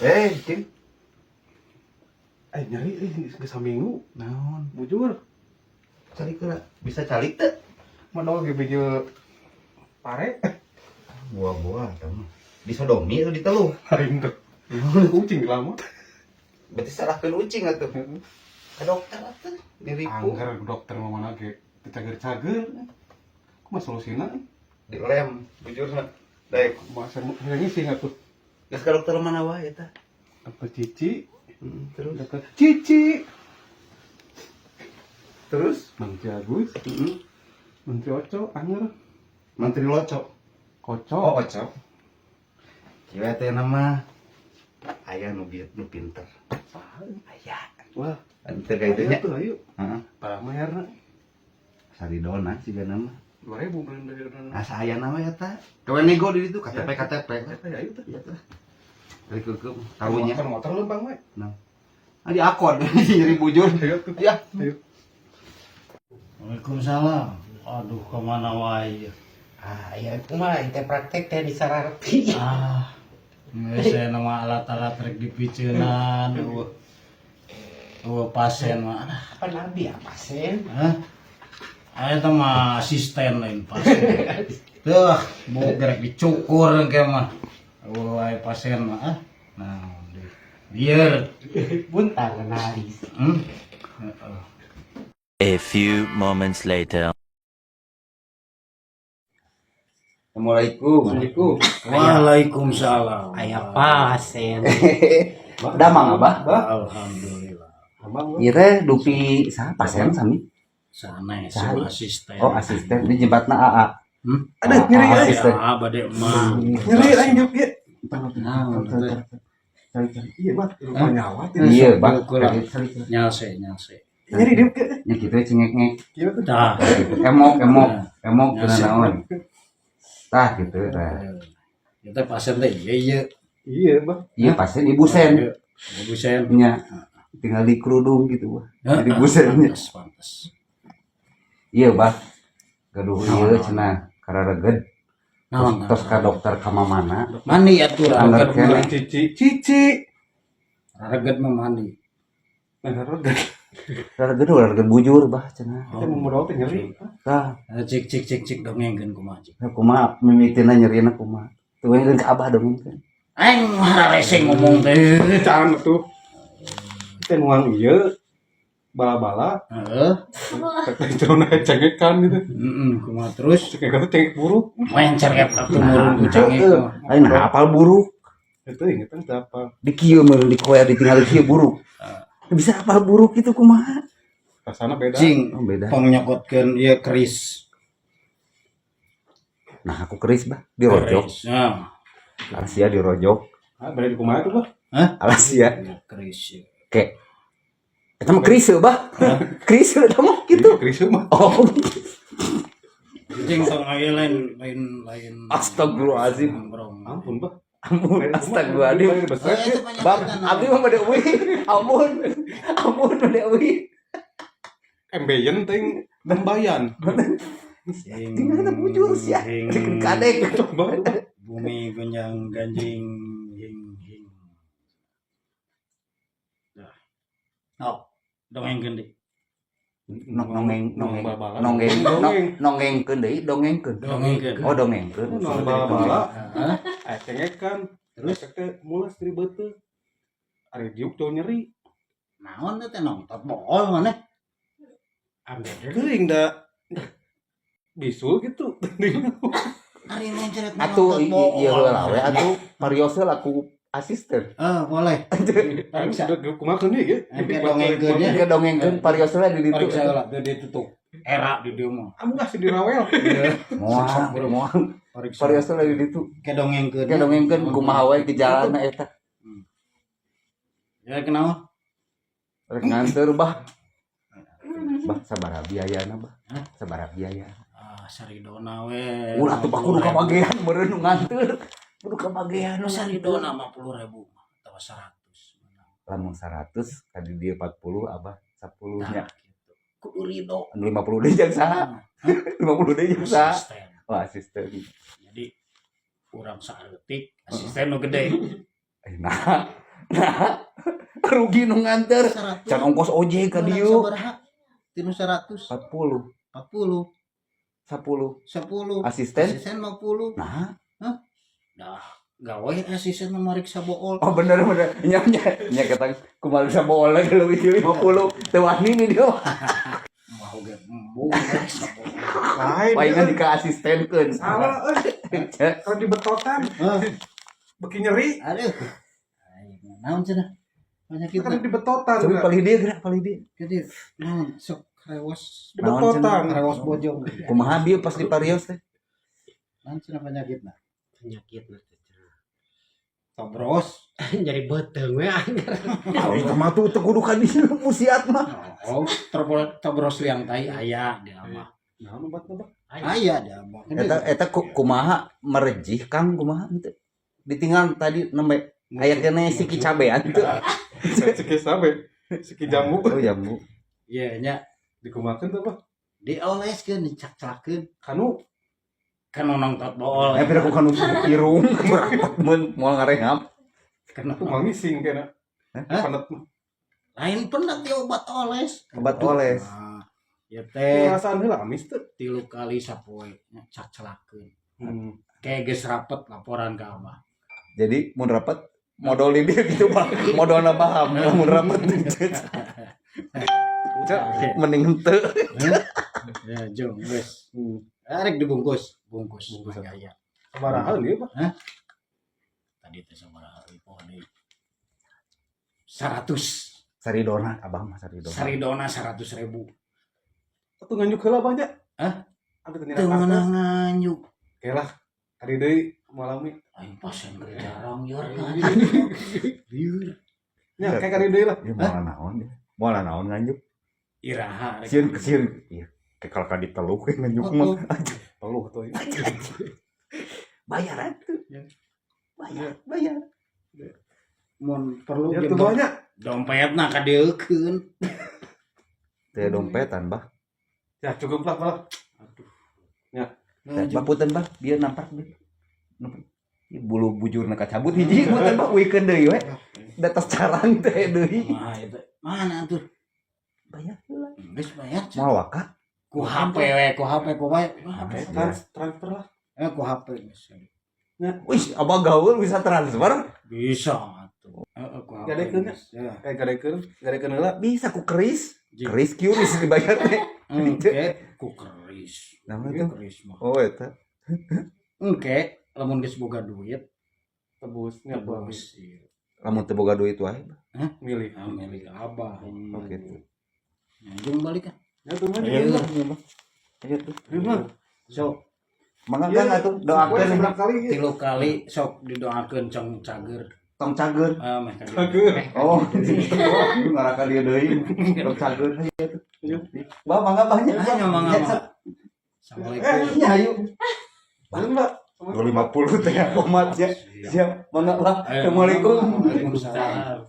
Cing. Nyari geus saminggu. Naon? Bujur. Calik heula. Bisa calik teu? Mana ge bejo pare. Buah-buah eta mah. Disodomi atau diteluh? Haring teh. Kucing lama. Berarti salahkeun ucing atuh. Ka dokter atuh. Diripu. Angger dokter mah mana ge cager-cager. Kumaha solusina? Dilem bujurna. Daek Masa ngisi atuh. geus ka dokter mana wae eta. Apa cici? Terus Dapat cici. terus Menteri Agus, Menteri Oco, anger. Menteri Loco. Koco. Oh, Oco. Kieu teh nama aya nu pinter. Aya. Wah, Pinter ka itu nya. tuh ayo. Heeh. Para mayarna Saridona siga nama. 2000 beli dari sana. Asa aya nama eta. Kawe nego di ditu KTP. Ayo tuh. Iya teh. Dari keukeum tahunya. Motor lempang we. Nah. Di akon nyeri bujur. Ayo tuh. Ya. Ayo. Waalaikumsalam. Aduh, kemana wae? Ya kumaha teh praktek teh di Sararti. Saya nama alat-alat rek dipiceunan. Pasien mah. Apa nabi ya pasien? Hah? Aya teh mah asisten lain pasien. Tuh, mau gerek dicukur ke mah. Wae pasien mah. Nah, biar. Buntar naris. A few moments later. Assalamualaikum. Waalaikumsalam. Aya pasien. Damang Abah? Alhamdulillah. Ieu teh dupi saha pasien sami? Sana Sahari. asisten. Oh, asisten di jebatna AA. Ada nyeri Ah, aja. asisten. Bade mah. Nyeri aja juk ya. Nah, Iya, Bang. Lupa nyawat. Iya, Bang. Kurang. Nyase. Nyeri juk ya. Nya kitu cengek-ngek. Gimana tuh? Dah. Emok teu Nyase. naon. Tah gitu tah. Kita pasien teh iya. Iya, Bang. Ieu pasien ibu sen. Ibu sen. Nya tinggal di kerudung gitu, Bah. Jadi busennya. Pantes. Iya, Bah. Gaduh ieu cenah karareged. Naon? Terus ka dokter ka mamana. Mandi aturan Anggar kene. Cici. Raget mah mandi. Nah, roda. Karareged bujur, Bah cenah. Kita mau modal teh nyeri. Tah, Cik dongengkeun kumaha cik. kumaha mimitina nyerina kumaha. Tuengkeun ka Abah dong kan. Aing mah rese ngomong teh. Can tuh. Kita nuang iya. Bala-bala. Heeh. Itu na cengekan gitu. Kumaha terus Cengekan tuh cengek buruk. mencer atuh murun ku cengek. Lain hafal buruk. Itu ingetan apa? Di kieu meureun di koya ditinggal di kieu buruk. Bisa hafal buruk itu kumaha? Rasana beda. Cing, Oh, beda. tong nyokotkeun ieu keris. Nah, aku keris, Bah. Dirojok. Keris. Nah, Alasia dirojok. Ah, beda di kumaha tuh, Bang? Alasia. keris. Kayak eta mah keris Bah. Keris eta mah gitu. Krisu mah. Oh. Cing tong aya lain. Astagfirullahaladzim. Ampun, Bang. Ampun, astagfirullahaladzim. Bang, abdi mah bade euy. Ampun bade euy. Embeyen ting membayan. Tinggal ada bujur sia. Dikeun kadek. Coba. Bumi gonjang ganjing hing. Dah. Dongengkeun deui. Nongengkeun deui, dongengkeun. Dongengkeun. Oh, dongengkeun. Nong bala-bala. Hah? Cengekan. Terus teh mulas dari beuteung. Ari diuk tuh nyeri. Naon teh nongtot bool maneh? Ambil teuing da bisul gitu. Ari mencret Atuh ieu heula we atuh Marios laku asisten. boleh. Sudah kumaha keun ieu? Engke dongengkeun nya. Ke dongengkeun Marios di ditu. Pariksa heula biar ditutup. Era di dieu mah. Kamu kasih dirawel. Moal. Pariksa. Marios di ditu. Ke dongengkeun. Ke dongengkeun kumaha wae gejalana eta. Ya kenapa? Rek nganteur Bah. Bah sabaraha biayana, Bah? Sabaraha biaya? Saridona we. Ulah tuh Bah kudu kabagean meureun nu nganteur. Kudu kabagean nu Saridona 50.000 atau 100. Lamun 100 kali dia 40 Abah 10 nya. Gitu. Kudu rido. 50 deui jeung saha? 50 deui jeung saha? Asisten. Oh, asisten. Jadi urang saeutik asisten nu gede. Nah, Rugi nu nganter. 100. Can ongkos ojek ka Menang dieu. sabaraha? Tinu 100. 40. 40. 10. 10. Asisten? Asisten 50. Nah, Dah, gawe asisten memeriksa bool. oh bener nya kata kumaha bisa bool lagi leuwih 50 teu wani nih dia Mau ge embung meriksa bool. Lain. palingan di ka asistenkeun Salah kalau dibetotan beki nyeri. Aduh. Ayo, naon cenah? Penyakit Kan dibetotan. coba paling dia gerak paling dia Jadi naon sok rewas Dibetotan. rewas bojong. kumaha dia pas di parios teh Naon cenah penyakitna? Penyakit mah teh. Tobros. Jadi beteng we anjir. Awi mah tuh teu kudu ka dieu musiat mah Oh, tobros liang tai aya dia mah. Nah, obat-obat. Aya dia mah. eta kumaha merejih Kang kumaha teh ditinggal tadi nembe aya kene siki cabean teu Siki sabe. Siki jambu. oh ya Bu Iya nya Dikumakeun tuh, Pak. dioleskeun dicak-cakeun Kanu kan nongtot bool. pira ku kanu irung mun moal ngarehap Kenapa? tuh mangising kena. Panet mah. Lain pernah dia obat oles. obat oles Nah, ya teh Perasaan heula amis teh. 3 kali sapoe cak-celakeun. Hmm. Kayak geus rapet laporan ke Abah. jadi mun rapet modalin dia gitu Pak modalna paham mun rapet mending teu Ya, jom geus. Arek dibungkus, bungkus gaya. Sabaraha ieu, Pak? Tadi teh sabaraha pohon deui. 100. Saridona abah mah saridona Saridona 100.000. Atuh nganjuk heula banyak. Hah? Ada teu Teu meunang nganjuk. Oke lah. Kari deui malami. Aing pasien ge jarang yor. Liur. Nya kayak kari deui lah. dia moal naon nganjuk Iraha. sieun iya kekal ka diteluk nganjuk mah Peluh tuh. bayar atuh bayar Mun perlu Ya ge tuh banyak. dompetna kadeukeun. teh dompetan bah Ya cukup lah malah. teh baputeun bah bieu nampak deh bulu bujurna kacabut hiji meuteun bah uikeun deui we datos carang teh deui Nah, itu mana tuh? bayar heula Geus bayar. moal waka Ku HP we, ku HP ku bae. Ku HP. Transfer lah. Ku HP geus. wih abah gaul bisa transfer Bisa atuh. Ku HP. Gadekeun ya? Ya. Kayak gadekeun heula. bisa ku keris Ji. keris QRIS dibayar teh Engke ku keris. Namun Ku itu? keris mah. oh eta Engke lamun geus boga duit, Tebusnya apa? tebus. Ieu. lamun teu boga duit wae Milih. Milik Abah. oh gitu Ya, jeung balik kan. Ya tuh mah. ayo ayo tuh Gimana? Sok mangga kan atuh doakeun Berapa kali? 3 kali sok didoakeun cong cager. tong cager Meh ka dieu. Cager. oh ngarakan dia deui tong cager aya tuh bah mangga banyak Ayo mangga. Assalamualaikum. nya ayo Belum, Pak. 50 teh komat ya siap mangga lah assalamualaikum Waalaikumsalam.